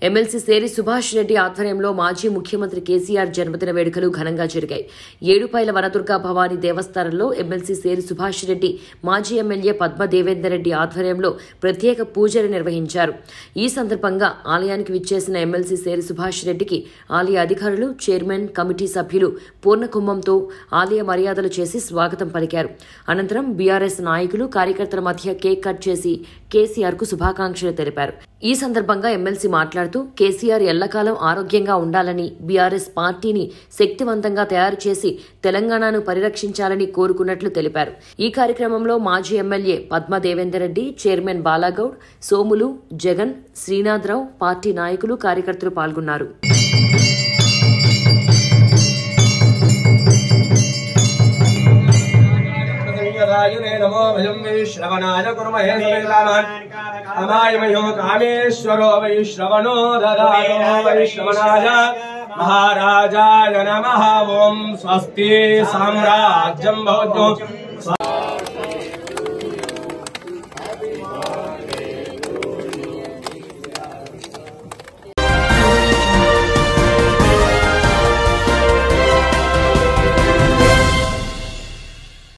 MLC సేరి సుభాష్ రెడ్డి ఆధ్వర్యంలో మాజీ ముఖ్యమంత్రి కేసీఆర్ జన్మదిన వేడుకలు ఘనంగా జరిగాయి. ఏడుపాయల వనదుర్గా భవానీ దేవస్థానంలో ఎమ్మెల్సీ సేరి సుభాష్ రెడ్డి, మాజీ ఎమ్మెల్యే పద్మ దేవేందర్ రెడ్డి ఆధ్వర్యంలో ప్రత్యేక పూజలు నిర్వహించారు. ఈ సందర్భంగా ఆలయానికి విచ్చేసిన ఎమ్మెల్సీ సేరి సుభాష్ రెడ్డికి ఆలయ అధికారులు, చైర్మన్, కమిటీ సభ్యులు పూర్ణకుంభంతో ఆలయ మర్యాదలు చేసి స్వాగతం పలికారు. అనంతరం బీఆర్ఎస్ నాయకులు, కార్యకర్తల మధ్య కేక్ కట్ చేసి కేసీఆర్ కు శుభాకాంక్షలు తెలిపారు. ఈ సందర్భంగా ఎమ్మెల్సీ మాట్లాడుతూ కేసీఆర్ ఎల్లకాలం ఆరోగ్యంగా ఉండాలని, బీఆర్ఎస్ పార్టీని శక్తివంతంగా తయారు చేసి తెలంగాణను పరిరక్షించాలని కోరుకున్నట్లు తెలిపారు. ఈ కార్యక్రమంలో మాజీ MLA Padma Devender Reddy, chairman Bala Goud, Somulu, Jagan, Srinatha Rao, party నాయకులు, కార్యకర్తలు పాల్గొన్నారు. नमो भजं वैश्रवणाय कुर्महे समेतान् अमायमयो कामेश्वरो वैश्रवणो ददातो वैश्रवणाय महाराजाय नमः। ओं स्वस्ति साम्राज्यं भवतु